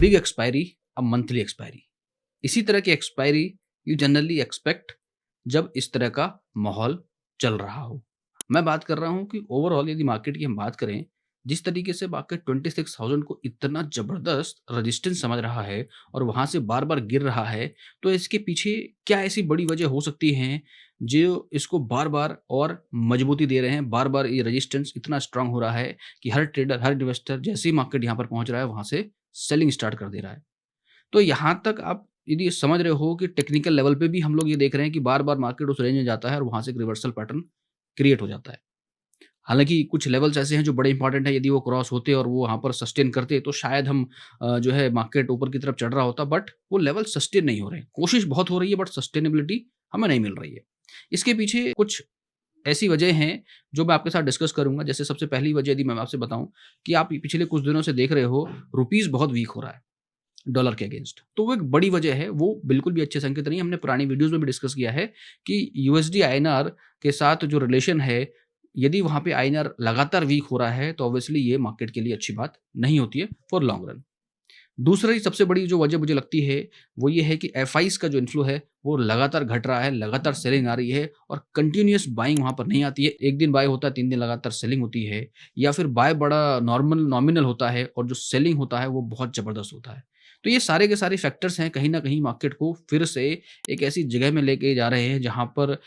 Big expiry, a monthly expiry. इसी तरह की एक्सपायरी यू जनरली एक्सपेक्ट जब इस तरह का माहौल चल रहा हो। मैं बात कर रहा हूँ कि ओवरऑल यदि मार्केट की हम बात करें, जिस तरीके से मार्केट 26,000 को इतना ज़बरदस्त रेजिस्टेंस समझ रहा है और वहाँ से बार-बार गिर रहा है, तो इसके पीछे क्या ऐसी बड़ी वजह हो सकती है, जो इसको बार-बार और मजबूती दे रहे हैं? बार-बार ये रेजिस्टेंस इतना स्ट्रॉन्ग हो रहा है कि हर ट्रेडर, हर इन्वेस्टर जैसे ही मार्केट यहाँ पर पहुँच रहा है, वहाँ से सेलिंग स्टार्ट कर दे रहा है। तो यहाँ तक आप यदि समझ रहे हो कि टेक्निकल लेवल पे भी हम लोग ये देख रहे हैं कि बार-बार मार्केट उस रेंज में जाता है और वहाँ से एक रिवर्सल पैटर्न क्रिएट हो जाता है। हालाँकि कुछ लेवल्स ऐसे हैं जो बड़े इंपॉर्टेंट हैं, यदि वो क्रॉस होते और वो वहाँ पर सस्टेन करते तो शायद हम जो है मार्केट ऊपर की तरफ चढ़ रहा होता, बट वो लेवल सस्टेन नहीं हो रहे हैं। कोशिश बहुत हो रही है बट सस्टेनेबिलिटी हमें नहीं मिल रही है। इसके पीछे कुछ ऐसी वजह हैं जो मैं आपके साथ डिस्कस करूँगा। जैसे सबसे पहली वजह यदि मैं आपसे बताऊँ कि आप पिछले कुछ दिनों से देख रहे हो रुपीज़ बहुत वीक हो रहा है डॉलर के अगेंस्ट। तो वो एक बड़ी वजह है, वो बिल्कुल भी अच्छे संकेत नहीं है। हमने पुरानी वीडियोज़ में भी डिस्कस किया है कि यूएसडी आईएनआर के साथ जो रिलेशन है, यदि वहाँ पे आईएनआर लगातार वीक हो रहा है, तो ऑब्वियसली ये मार्केट के लिए अच्छी बात नहीं होती है फॉर लॉन्ग रन। दूसरी सबसे बड़ी जो वजह मुझे लगती है, वो ये है कि एफआईज़ का जो इन्फ्लो है, वो लगातार घट रहा है, लगातार सेलिंग आ रही है और कंटीन्यूअस बाइंग वहाँ पर नहीं आती है। 1 दिन बाय होता है, 3 दिन लगातार सेलिंग होती है, या फिर बाय बड़ा नॉमिनल होता है और जो सेलिंग होता है, वो बहुत ज़बरदस्त होता है। तो ये सारे के सारे फैक्टर्स हैं, कहीं न कहीं मार्केट को फिर से एक ऐसी जगह में लेके जा रहे हैं, जहाँ पर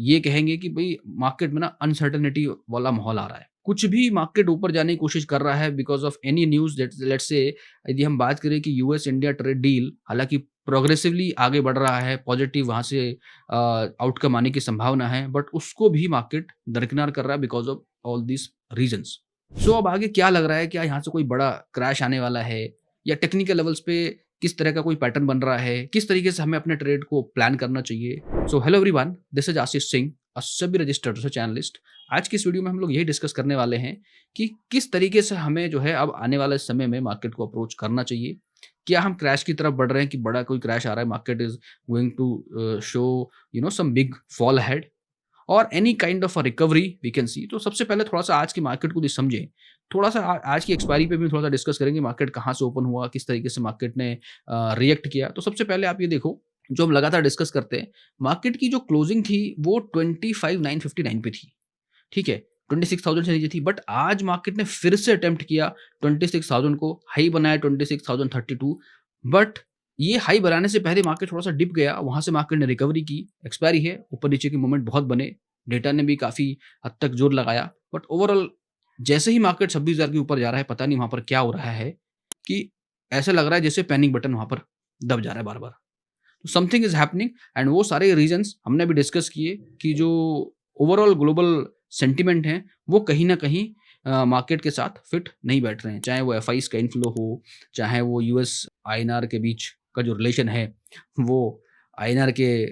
ये कहेंगे कि भई मार्केट में ना अनसर्टेनिटी वाला माहौल आ रहा है। कुछ भी मार्केट ऊपर जाने की कोशिश कर रहा है because of any news that let's say, यदि हम बात करें कि यूएस इंडिया ट्रेड डील हालाँकि प्रोग्रेसिवली आगे बढ़ रहा है, पॉजिटिव वहाँ से आउटकम आने की संभावना है, बट उसको भी मार्केट दरकिनार कर रहा है because of all these reasons. So अब आगे क्या लग रहा है? क्या यहाँ से कोई बड़ा क्रैश आने वाला है? या टेक्निकल लेवल्स पे किस तरह का कोई पैटर्न बन रहा है? किस तरीके से हमें अपने ट्रेड को प्लान करना चाहिए? So hello everyone, this is Ashish Singh, a SEBI registered research analyst. आज की इस वीडियो में हम लोग यही डिस्कस करने वाले हैं कि किस तरीके से हमें जो है अब आने वाले समय में मार्केट को अप्रोच करना चाहिए। क्या हम क्रैश की तरफ बढ़ रहे हैं कि बड़ा कोई क्रैश आ रहा है, market is going to show some big fall ahead और any kind of a recovery we can see. तो सबसे पहले थोड़ा-सा आज की मार्केट को समझें। थोड़ा-सा आज की एक्सपायरी पे भी थोड़ा-सा डिस्कस करेंगे, मार्केट कहाँ से ओपन हुआ, किस तरीके से मार्केट ने रिएक्ट किया। तो सबसे पहले आप ये देखो, जो हम लगातार डिस्कस करते हैं, मार्केट की जो क्लोजिंग थी वो 25,959 पे थी। ठीक है? 26,000 से नीचे थी, बट आज मार्केट ने फिर से अटेम्प्ट किया 26,000 को, हाई बनाया 26,032, बट ये हाई बनाने से पहले मार्केट थोड़ा-सा डिप गया, वहाँ से मार्केट ने रिकवरी की, एक्सपायरी है, ऊपर-नीचे के मूवमेंट बहुत बने, डेटा ने भी काफ़ी हद तक जोर लगाया, बट ओवरऑल जैसे ही मार्केट 26,000 के ऊपर जा रहा है, पता नहीं वहाँ पर क्या हो रहा है कि ऐसा लग रहा है जैसे पैनिक बटन वहाँ पर दब जा रहा है बार-बार। तो समथिंग इज़ हैपनिंग एंड वो सारे रीज़न्स हमने भी डिस्कस किए कि जो ओवरऑल ग्लोबल सेंटिमेंट है, वो कहीं न कहीं मार्केट के साथ फिट नहीं बैठ रहे हैं। चाहे वो एफआईज़ का इन्फ्लो हो, चाहे वो यूएस आईएनआर के बीच का जो रिलेशन है, वो आईएनआर के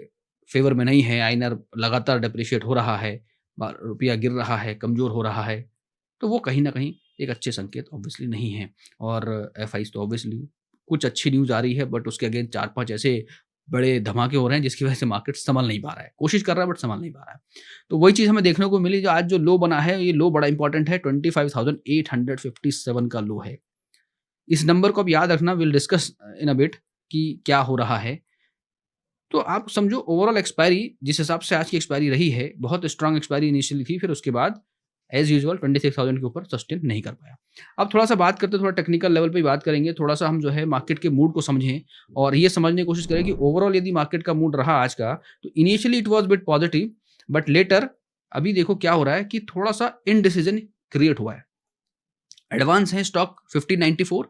फ़ेवर में नहीं है। आईएनआर लगातार डेप्रिशिएट हो रहा है, रुपया गिर रहा है, कमज़ोर हो रहा है। तो वो कहीं न कहीं एक अच्छे संकेत ऑब्वियसली नहीं है और एफआईज़ तो ऑब्वियसली कुछ अच्छी न्यूज़ आ रही है, बट उसके अगेंस्ट 4-5 ऐसे बड़े धमाके हो रहे हैं जिसकी वजह से मार्केट संभल नहीं पा रहा है। कोशिश कर रहा है बट संभल नहीं पा रहा है। तो वही चीज़ हमें देखने को मिली, जो आज जो लो बना है, ये लो बड़ा इंपॉर्टेंट है, 25,857 का लो है। इस नंबर को अब याद रखना, will discuss in a bit कि क्या हो रहा है। तो आप समझो ओवरऑल एक्सपायरी जिस हिसाब से आज की एक्सपायरी रही है, बहुत स्ट्रॉन्ग एक्सपायरी इनिशियली थी, फिर उसके बाद एज़ यूजुअल 26,000 के ऊपर सस्टेन नहीं कर पाया। अब थोड़ा-सा बात करते हैं, थोड़ा टेक्निकल लेवल पे ही बात करेंगे, थोड़ा-सा हम जो है मार्केट के मूड को समझें और ये समझने की कोशिश करें कि ओवरऑल यदि मार्केट का मूड रहा आज का, तो initially it was bit positive, but later अभी देखो क्या हो रहा है कि थोड़ा-सा इनडिसिजन क्रिएट हुआ है। एडवांस है स्टॉक 1594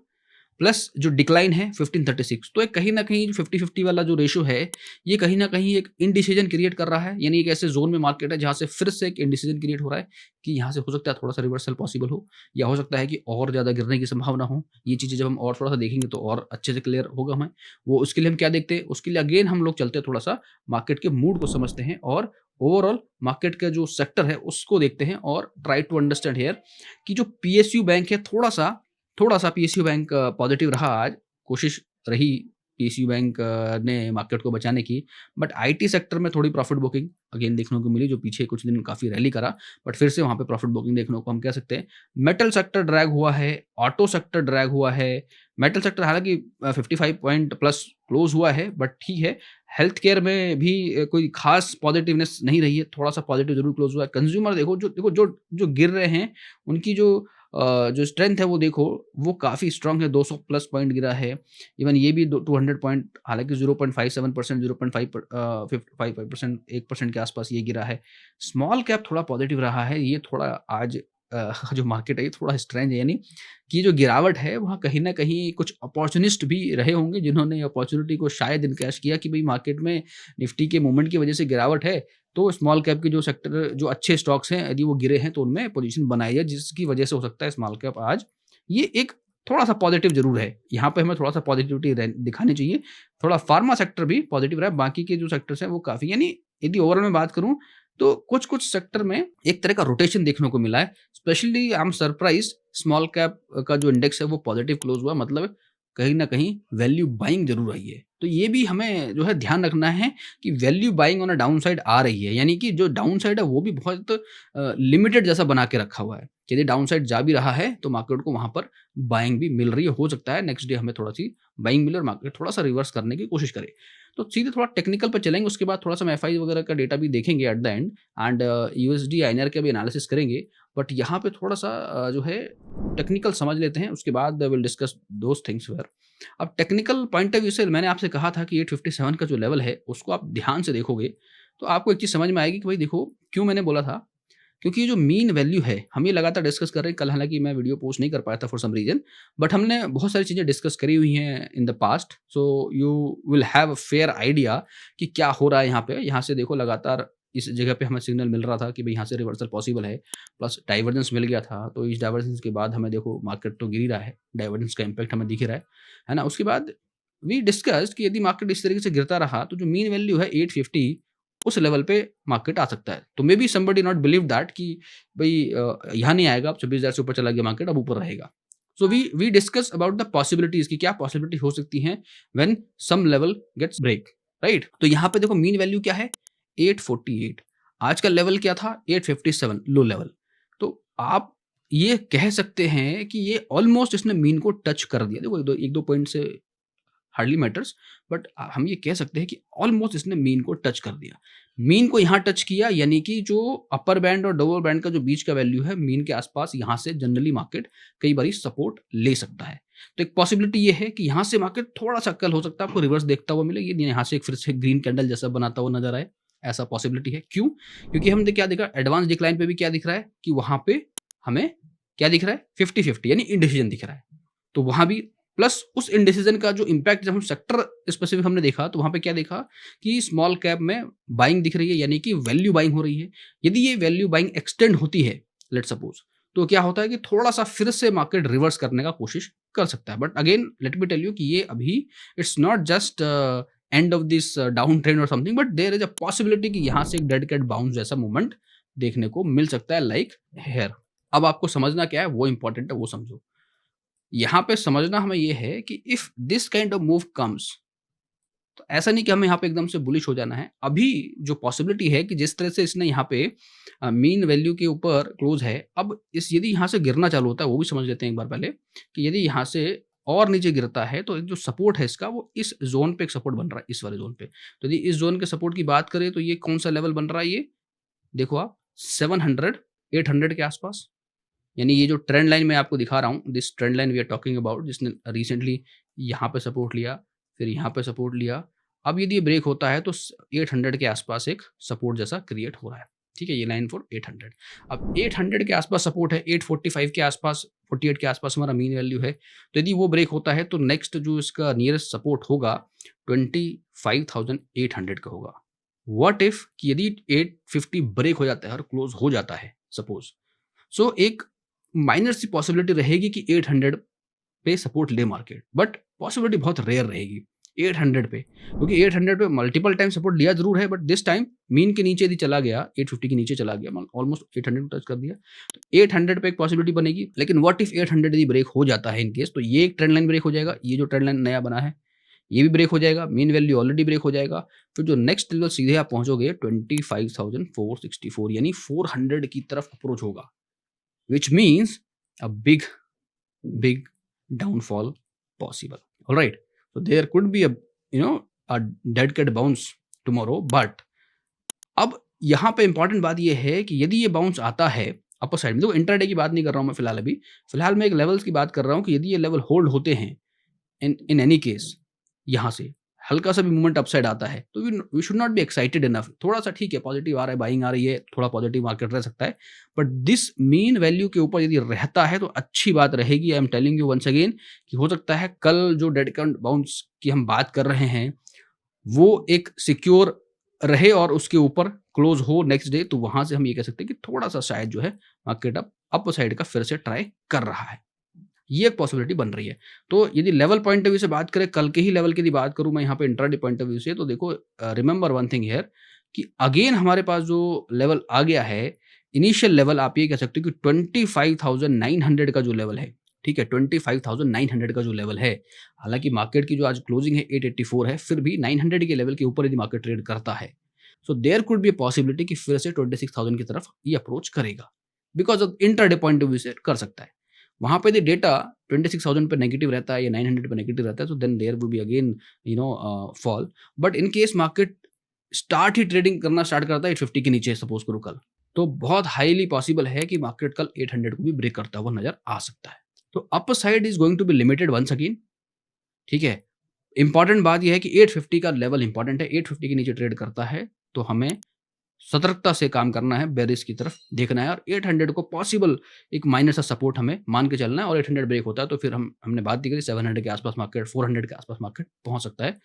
प्लस जो डिक्लाइन है 1536, तो एक कहीं न कहीं 50-50 वाला जो रेशियो है, ये कहीं न कहीं एक इनडिसिजन क्रिएट कर रहा है। यानी एक ऐसे ज़ोन में मार्केट है जहाँ से फिर से एक इनडिसिजन क्रिएट हो रहा है कि यहाँ से हो सकता है थोड़ा-सा रिवर्सल पॉसिबल हो, या हो सकता है कि और ज़्यादा गिरने की संभावना हो। ये चीज़ें जब हम और थोड़ा-सा देखेंगे तो और अच्छे से क्लियर होगा हमें। वो उसके लिए हम क्या देखते हैं, उसके लिए अगेन हम लोग चलते हैं, थोड़ा-सा मार्केट के मूड को समझते हैं और ओवरऑल मार्केट का जो सेक्टर है उसको देखते हैं और ट्राई टू अंडरस्टैंड हियर कि जो पीएसयू बैंक है, थोड़ा-सा पीएसयू बैंक पॉजिटिव रहा आज, कोशिश रही टीसीयू बैंक ने मार्केट को बचाने की, बट आईटी सेक्टर में थोड़ी प्रॉफिट बुकिंग अगेन देखने को मिली, जो पीछे कुछ दिन काफ़ी रैली करा, बट फिर से वहाँ पे प्रॉफिट बुकिंग देखने को हम कह सकते हैं। मेटल सेक्टर ड्रैग हुआ है, ऑटो सेक्टर ड्रैग हुआ है। मेटल सेक्टर हालाँकि 55 पॉइंट प्लस क्लोज़ हुआ है, बट ठीक है। हेल्थ केयर में भी कोई खास पॉजिटिवनेस नहीं रही है, थोड़ा-सा पॉजिटिव ज़रूर क्लोज़ हुआ है। कंज़्यूमर देखो जो गिर रहे हैं, उनकी जो स्ट्रेंथ है वो देखो, वो काफ़ी स्ट्रॉन्ग है, 200 प्लस पॉइंट गिरा है। इवन ये भी 200 पॉइंट, हालाँकि 0.57%, 0.5% 1% के आसपास ये गिरा है। स्मॉल कैप थोड़ा पॉजिटिव रहा है, ये थोड़ा आज जो मार्केट है ये थोड़ा स्ट्रेंज है, यानी कि जो गिरावट है वहाँ कहीं न कहीं कुछ अपॉर्च्युनिस्ट भी रहे होंगे, जिन्होंने अपॉर्च्युनिटी को शायद इनकैश किया कि भई मार्केट में निफ्टी के मूवमेंट की वजह से गिरावट है, तो स्मॉल कैप के जो सेक्टर जो अच्छे स्टॉक्स हैं, यदि वो गिरे हैं तो उनमें पोजीशन बनाई है, जिसकी वजह से हो सकता है स्मॉल कैप आज ये एक थोड़ा-सा पॉजिटिव ज़रूर है। यहाँ पे हमें थोड़ा-सा पॉजिटिविटी दिखानी चाहिए। थोड़ा फार्मा सेक्टर भी पॉजिटिव रहा है, बाकी के जो सेक्टर्स हैं वो काफ़ी, यानी यदि ओवरऑल मैं बात करूँ तो कुछ-कुछ सेक्टर में एक तरह का रोटेशन देखने को मिला है। Specially I am surprised, small cap का जो इंडेक्स है वो पॉजिटिव क्लोज़ हुआ, मतलब कहीं न कहीं वैल्यू बाइंग ज़रूर रही है। तो ये भी हमें जो है ध्यान रखना है कि value buying on a down side आ रही है, यानी कि जो डाउन साइड है वो भी बहुत लिमिटेड जैसा बना के रखा हुआ है। यदि डाउन साइड जा भी रहा है तो मार्केट को वहाँ पर बाइंग भी मिल रही है। हो सकता है नेक्स्ट डे हमें थोड़ी-सी बाइंग मिले और मार्केट थोड़ा-सा रिवर्स करने की कोशिश करे। तो सीधे थोड़ा टेक्निकल पे चलेंगे, उसके बाद थोड़ा-सा हम एफआई वगैरह का डेटा भी देखेंगे at the end, and USD INR का भी एनालिसिस करेंगे। बट यहाँ पे थोड़ा-सा जो है टेक्निकल समझ लेते हैं, उसके बाद will discuss those things where. अब टेक्निकल पॉइंट ऑफ व्यू से मैंने आपसे कहा था कि 857 का जो लेवल है, उसको आप ध्यान से देखोगे, तो आपको एक चीज़ समझ में आएगी कि भाई देखो, क्यों मैंने बोला था, क्योंकि ये जो मीन वैल्यू है, हम ये लगातार डिस्कस कर रहे हैं। कल हालाँकि मैं वीडियो पोस्ट नहीं कर पाया था फॉर सम रीज़न, बट हमने बहुत सारी चीज़ें डिस्कस करी हुई हैं इन the past, so you will have a fair idea कि क्या हो रहा है यहाँ पे। यहाँ से देखो लगातार इस जगह पे हमें सिग्नल मिल रहा था कि भई यहाँ से रिवर्सल पॉसिबल है, प्लस डाइवर्जेंस मिल गया था, तो इस डाइवर्जेंस के बाद हमें देखो मार्केट तो गिर ही रहा है, डाइवर्जेंस का इम्पैक्ट हमें दिख ही रहा है ना? उसके बाद वी डिस्कस्ड कि यदि मार्केट इस तरीके से गिरता रहा, तो जो मीन वैल्यू है 850, उस लेवल पे मार्केट आ सकता है। तो may be somebody not believe that कि भई यहाँ नहीं आएगा, अब 26,000 से ऊपर चला गया मार्केट, अब ऊपर रहेगा। So we discuss about the possibilities कि क्या पॉसिबिलिटी हो सकती हैं when some level gets break, right? तो यहाँ पे देखो मीन वैल्यू क्या है? 848। आज का लेवल क्या था? 857 लो लेवल। तो आप ये कह सकते हैं कि ये ऑलमोस्ट इसने मीन को टच कर दिया। देखो 1-2 पॉइंट से हार्डली मैटर्स, बट हम ये कह सकते हैं कि ऑलमोस्ट इसने मीन को टच कर दिया। मीन को यहाँ टच किया, यानी कि जो अपर बैंड और लोअर बैंड का जो बीच का वैल्यू है मीन के आसपास, यहाँ से जनरली मार्केट कई बारी सपोर्ट ले सकता है। तो एक पॉसिबिलिटी ये है कि यहाँ से मार्केट थोड़ा-सा कल हो सकता है आपको रिवर्स देखता हुआ मिले, ये यहाँ से एक फिर से ग्रीन कैंडल जैसा बनाता हुआ नज़र आए, ऐसा पॉसिबिलिटी है। क्यों? क्योंकि हमने क्या देखा, एडवांस डिक्लाइन पे भी क्या दिख रहा है कि वहाँ पे हमें क्या दिख रहा है? 50-50 यानी इंडिसीजन दिख रहा है। तो वहाँ भी प्लस उस इंडिसीजन का जो इम्पैक्ट जब हम सेक्टर स्पेसिफिक हमने देखा, तो वहाँ पे क्या देखा कि स्मॉल कैप में बाइंग दिख रही है, यानी कि वैल्यू बाइंग हो रही है। यदि ये वैल्यू बाइंग एक्सटेंड होती है, लेट्स सपोज, तो क्या होता है कि थोड़ा-सा फिर से मार्केट रिवर्स करने का कोशिश कर सकता है। But again let me tell you कि ये अभी it's not just end of this down trend और something, but there is a possibility कि यहाँ से एक डेड कैट बाउंस जैसा मूवमेंट देखने को मिल सकता है, लाइक हियर। अब आपको समझना क्या है, वो इम्पोर्टेंट है, वो समझो। यहाँ पे समझना हमें ये है कि if this kind of move comes, तो ऐसा नहीं कि हमें यहाँ पे एकदम से बुलिश हो जाना है। अभी जो पॉसिबिलिटी है कि जिस तरह से इसने यहाँ पे मीन वैल्यू के ऊपर क्लोज है, अब इस यदि यहाँ से गिरना चालू होता है, वो भी समझ लेते हैं एक बार पहले, कि यदि यहाँ से और नीचे गिरता है तो एक जो सपोर्ट है इसका, वो इस जोन पे एक सपोर्ट बन रहा है, इस वाले जोन पे। तो यदि इस जोन के सपोर्ट की बात करें तो ये कौन सा लेवल बन रहा है, ये देखो आप 700 800 के आसपास, यानी ये जो ट्रेंड लाइन मैं आपको दिखा रहा हूँ, this trend line we are talking about, जिसने रिसेंटली यहाँ पे सपोर्ट लिया, फिर यहाँ पे सपोर्ट लिया। अब यदि ये ब्रेक होता है तो 800 के आसपास एक सपोर्ट जैसा क्रिएट हो रहा है। ठीक है, ये लाइन फॉर 800। अब 800 के आसपास सपोर्ट है, 845 के आसपास, 48 के आसपास हमारा मीन वैल्यू है। तो यदि वो ब्रेक होता है तो नेक्स्ट जो इसका नियरेस्ट सपोर्ट होगा 25,800 का होगा। व्हाट इफ कि यदि 850 ब्रेक हो जाता है और क्लोज हो जाता है सपोज, सो एक माइनर सी पॉसिबिलिटी रहेगी कि 800 पे सपोर्ट ले मार्केट, बट पॉसिबिलिटी बहुत रेयर रहेगी 800 पे, क्योंकि 800 पे मल्टीपल टाइम सपोर्ट लिया जरूर है, बट दिस टाइम मीन के नीचे यदि चला गया, 850 के नीचे चला गया, ऑलमोस्ट 800 टच कर दिया, तो 800 पे एक पॉसिबिलिटी बनेगी। लेकिन व्हाट इफ 800 यदि ब्रेक हो जाता है इन केस, तो ये एक ट्रेंड लाइन ब्रेक हो जाएगा, ये जो ट्रेंड लाइन नया बना है, ये भी ब्रेक हो जाएगा, मीन वैल्यू ऑलरेडी ब्रेक हो जाएगा। फिर जो नेक्स्ट लेवल सीधे आप पहुंचोगे 25,464 यानी 400 की तरफ अप्रोच होगा, which means a big downfall possible. All right. So there could be a dead cat bounce tomorrow, but अब यहाँ पे इंपॉर्टेंट बात ये है कि यदि ये बाउंस आता है अपर साइड में, देखो इंट्राडे की बात नहीं कर रहा हूँ मैं फिलहाल, अभी फिलहाल मैं एक लेवल्स की बात कर रहा हूँ कि यदि ये लेवल होल्ड होते हैं इन एनी केस, यहाँ से हल्का सा भी मूवमेंट अपसाइड आता है तो we should not be excited enough. थोड़ा सा ठीक है, पॉजिटिव आ रहा है, बाइंग आ रही है, थोड़ा पॉजिटिव मार्केट रह सकता है, बट दिस मीन वैल्यू के ऊपर यदि रहता है तो अच्छी बात रहेगी। I am telling you once again कि हो सकता है कल जो डेड कैट बाउंस की हम बात कर रहे हैं वो एक सिक्योर रहे और उसके ऊपर क्लोज हो नेक्स्ट डे, तो वहां से हम ये कह सकते हैं कि थोड़ा सा शायद जो है मार्केट अप साइड का फिर से ट्राई कर रहा है, ये एक पॉसिबिलिटी बन रही है। तो यदि लेवल पॉइंट ऑफ व्यू से बात करें, कल के ही लेवल की यदि बात करूं मैं यहाँ पे इंट्राडे पॉइंट ऑफ व्यू से, तो देखो रिमेंबर वन थिंग हियर कि अगेन हमारे पास जो लेवल आ गया है, इनिशियल लेवल आप ये कह सकते हो कि 25,900 का जो लेवल है, ठीक है, 25,900 का जो लेवल है, हालांकि मार्केट की जो आज क्लोजिंग है 884 है, फिर भी 900 के लेवल के ऊपर यदि मार्केट ट्रेड करता है, so there could be a possibility कि फिर से 26,000 की तरफ ये अप्रोच करेगा, because of intraday point of view से कर सकता है। वहां पे यदि डेटा 26,000 पे नेगेटिव रहता है या 900 पे नेगेटिव रहता है, तो then there will be again fall. But in case market start ही ट्रेडिंग करना स्टार्ट करता है 850 के नीचे, सपोज करो कल, तो बहुत हाईली पॉसिबल है कि मार्केट कल 800 को भी ब्रेक करता हुआ नजर आ सकता है। तो upper side is going to be limited once again, ठीक है। इंपॉर्टेंट बात यह है कि 850 का लेवल इंपॉर्टेंट है, 850 के नीचे ट्रेड करता है तो हमें सतर्कता से काम करना है, बेरिश की तरफ देखना है, और 800 को पॉसिबल एक माइनर सा सपोर्ट हमें मान के चलना है, और 800 ब्रेक होता है तो फिर हमने बात की 700 के आसपास मार्केट, 400 के आसपास मार्केट पहुंच सकता है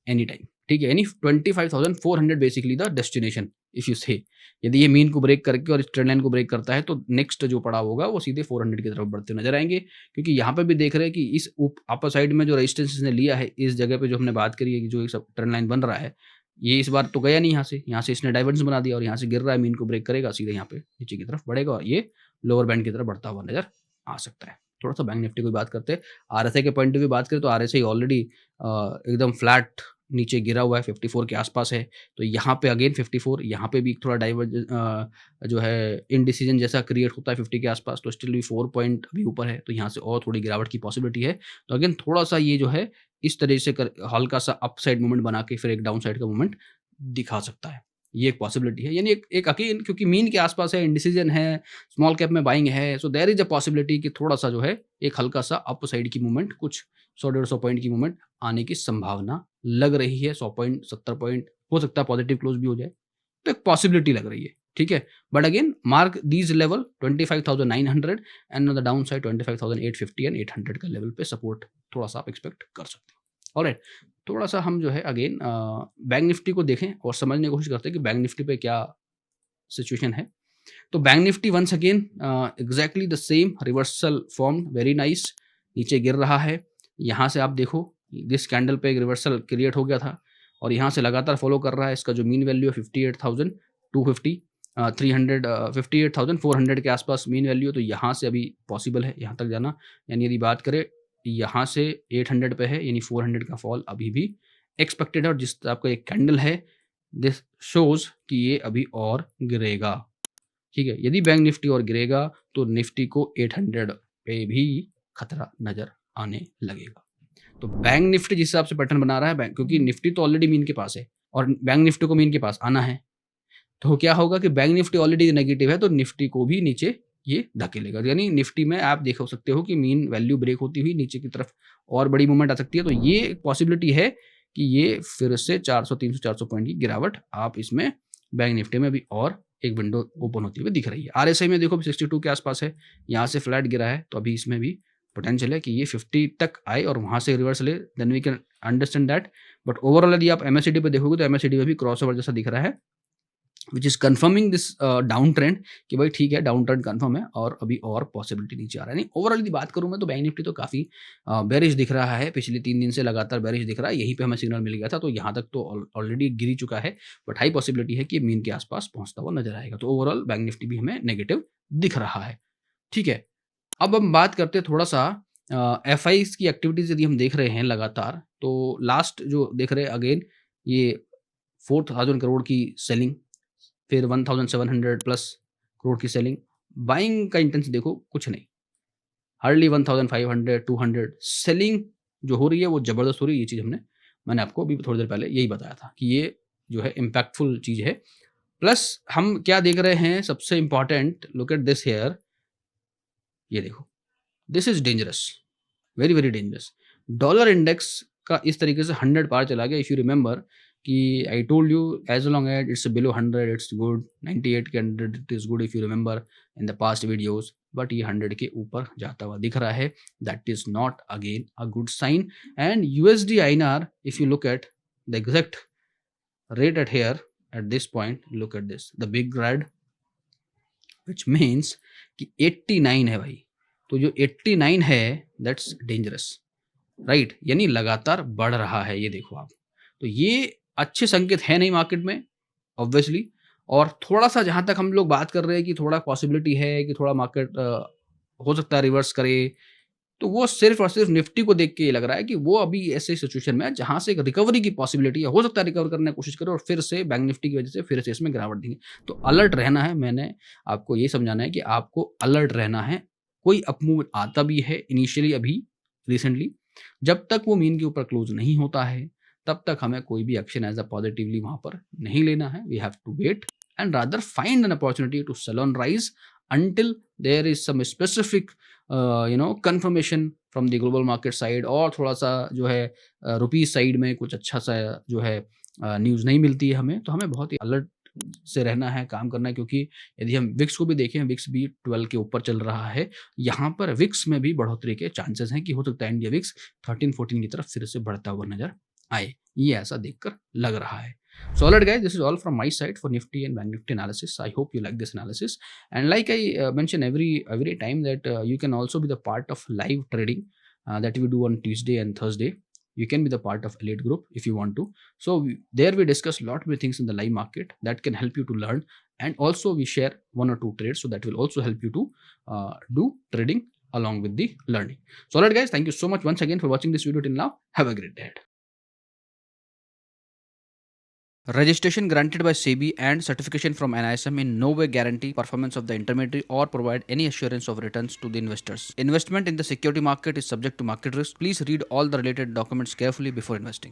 एनी टाइम, ठीक है। यानी 25,400 basically the destination if you से। यदि ये मीन को ब्रेक करके और इस ट्रेंड लाइन को ब्रेक करता है तो नेक्स्ट जो पड़ाव होगा वो सीधे 400 की तरफ बढ़ते नजर आएंगे, क्योंकि यहाँ पे भी देख रहे हैं कि इस अपर साइड में जो रेजिस्टेंस ने लिया है, इस जगह पे जो हमने बात करी है कि जो एक ट्रेंड लाइन बन रहा है, ये इस बार तो गया नहीं यहाँ से इसने डाइवर्जेंस बना दिया और यहाँ से गिर रहा है, मीन को ब्रेक करेगा, सीधे यहाँ पे नीचे की तरफ बढ़ेगा और ये लोअर बैंड की तरफ बढ़ता हुआ नजर आ सकता है। थोड़ा सा बैंक निफ्टी की बात करते हैं, आरएसआई के पॉइंट ऑफ व्यू बात करें तो आरएसआई ऑलरेडी एकदम फ्लैट नीचे गिरा हुआ है, 54 के आसपास है, तो यहाँ पे अगेन 54, यहाँ पे भी थोड़ा डाइवर्ज जो है इनडिसीजन जैसा क्रिएट होता है 50 के आसपास, तो स्टिल भी 4 पॉइंट अभी ऊपर है, तो यहाँ से और थोड़ी गिरावट की पॉसिबिलिटी है। तो अगेन थोड़ा सा ये जो है इस तरह से हल्का सा अपसाइड मूवमेंट बना के फिर एक डाउन साइड का मूवमेंट दिखा सकता है, ये एक पॉसिबिलिटी है। यानी एक अगेन क्योंकि मीन के आसपास है, इंडिसीजन है, स्मॉल कैप में बाइंग है, so there is a possibility कि थोड़ा सा जो है एक हल्का सा अप साइड की मूवमेंट, कुछ 100-150 पॉइंट की मूवमेंट आने की संभावना लग रही है। 100 पॉइंट 70 पॉइंट हो सकता है पॉजिटिव क्लोज भी हो जाए, तो एक पॉसिबिलिटी लग रही है, ठीक है। But again mark these level 25,900 and on the down side 25,850 and 800 का लेवल पे सपोर्ट थोड़ा सा आप एक्सपेक्ट कर सकते हैं। ऑलराइट, थोड़ा सा हम जो है अगेन बैंक निफ्टी को देखें और समझने की कोशिश करते हैं कि बैंक निफ्टी पे क्या सिचुएशन है। तो bank Nifty once again exactly the same reversal form, very nice, नीचे गिर रहा है। यहाँ से आप देखो दिस कैंडल पे एक रिवर्सल क्रिएट हो गया था और यहाँ से लगातार फॉलो कर रहा है। इसका जो मीन वैल्यू है 58,250 300 58,400 के आसपास मीन वैल्यू है, तो यहाँ से अभी पॉसिबल है यहाँ तक जाना। यानी यदि बात करें यहाँ से 800 पे है, यानी 400 का फॉल अभी भी एक्सपेक्टेड है, और जिस आपका एक कैंडल है दिस शोज कि ये अभी और गिरेगा, ठीक है। यदि बैंक निफ्टी और गिरेगा तो निफ्टी को 800 पे भी खतरा नजर आने लगेगा। तो बैंक निफ्टी जिस हिसाब से पैटर्न बना रहा है बैंक, क्योंकि निफ्टी तो ऑलरेडी मीन के पास है और बैंक निफ्टी को मीन के पास आना है, तो क्या होगा कि बैंक निफ्टी ऑलरेडी नेगेटिव है तो निफ्टी को भी नीचे ये धकेलेगा। यानी निफ्टी में आप देख सकते हो कि मीन वैल्यू ब्रेक होती हुई नीचे की तरफ और बड़ी मूवमेंट आ सकती है। तो ये एक पॉसिबिलिटी है कि ये फिर से 400 300 400 पॉइंट की गिरावट आप इसमें बैंक निफ्टी में भी और एक विंडो ओपन होती हुई दिख रही है। आरएसआई में देखो 62 के आसपास है, यहाँ से फ्लैट गिरा है, तो अभी इसमें भी पोटेंशियल है कि ये 50 तक आए और वहाँ से रिवर्स ले, then we can understand that. But overall यदि आप एमएससीडी पे देखोगे तो एमएससीडी में भी क्रॉसओवर जैसा दिख रहा है, which is confirming this down trend कि भाई ठीक है डाउन ट्रेंड कन्फर्म है और अभी और पॉसिबिलिटी नीचे आ रहा है। नहीं, ओवरऑल यदि बात करूँ मैं तो बैंक निफ्टी तो काफ़ी बेरिश दिख रहा है, पिछले 3 दिन से लगातार बेरिश दिख रहा है। यहीं पे हमें सिग्नल मिल गया था, तो यहाँ तक तो ऑलरेडी गिरी चुका है, बट हाई पॉसिबिलिटी है कि मीन के आसपास पहुंचता हुआ नजर आएगा। तो ओवरऑल बैंक निफ्टी भी हमें नेगेटिव दिख रहा है, ठीक है। अब हम बात करते हैं थोड़ा सा एफ की एक्टिविटीज यदि हम देख रहे हैं लगातार, तो लास्ट जो देख रहे हैं अगेन ये 4000 करोड़ की सेलिंग, फिर 1700 प्लस करोड़ की सेलिंग। बाइंग का इंटेंस देखो कुछ नहीं, हार्डली 1500 200 सेलिंग जो हो रही है वो ज़बरदस्त हो रही है। ये चीज़ मैंने आपको अभी थोड़ी देर पहले यही बताया था कि ये जो है इम्पैक्टफुल चीज़ है। प्लस हम क्या देख रहे हैं सबसे important, look at this here, ये देखो, this is dangerous, very very dangerous. Dollar index का इस तरीके से 100 पार चला गया। इफ यू रिमेंबर कि I told you as long as it's below 100 it's good, 98 के 100 it is good if you remember in the past videos, but ये 100 के ऊपर जाता हुआ दिख रहा है। That is not again a good sign. And USD INR, if you look at the exact rate at here at this point, look at this, the big red, which means कि 89 है भाई। तो जो 89 है दैट्स डेंजरस, राइट, यानी लगातार बढ़ रहा है, ये देखो आप। तो ये अच्छे संकेत है नहीं मार्केट में ऑब्वियसली। और थोड़ा सा जहां तक हम लोग बात कर रहे हैं कि थोड़ा पॉसिबिलिटी है कि थोड़ा मार्केट हो सकता है रिवर्स करे, तो वो सिर्फ और सिर्फ निफ्टी को देख के ये लग रहा है कि वो अभी ऐसे सिचुएशन में है जहां से एक रिकवरी की पॉसिबिलिटी है, हो सकता है रिकवर करने की कोशिश करे और फिर से बैंक निफ्टी की वजह से फिर से इसमें गिरावट देंगे। तो अलर्ट रहना है, मैंने आपको ये समझाना है कि आपको अलर्ट रहना है। कोई अपमूव आता भी है इनिशियली अभी रिसेंटली, जब तक वो मीन के ऊपर क्लोज नहीं होता है तब तक हमें कोई भी एक्शन एज अ पॉजिटिवली वहां पर नहीं लेना है। We have to wait and rather find an opportunity to sell on rise until there is some specific confirmation from the global market side, और थोड़ा सा जो है रुपीज साइड में कुछ अच्छा सा जो है न्यूज़ नहीं मिलती है हमें, तो हमें बहुत ही अलर्ट से रहना है, काम करना है। क्योंकि यदि हम विक्स को भी देखें, विक्स भी 12 के ऊपर चल रहा है, यहाँ पर विक्स में भी बढ़ोतरी के चांसेस हैं कि हो सकता है इंडिया विक्स 13-14 की तरफ फिर से बढ़ता हुआ नजर आए, ये ऐसा देखकर लग रहा है। So alright guys, this is all from my side for Nifty and Bank Nifty analysis. I hope you like this analysis, and like I mention every time that you can also be the part of live trading that we do on Tuesday and Thursday. You can be the part of Elite Group if you want to. So there we discuss a lot many things in the live market that can help you to learn, and also we share 1 or 2 trades, so that will also help you to do trading along with the learning. So alright guys, thank you so much once again for watching this video till now. Have a great day ahead. Registration granted by SEBI and certification from NISM in no way guarantee performance of the intermediary or provide any assurance of returns to the investors. Investment in the security market is subject to market risk. Please read all the related documents carefully before investing.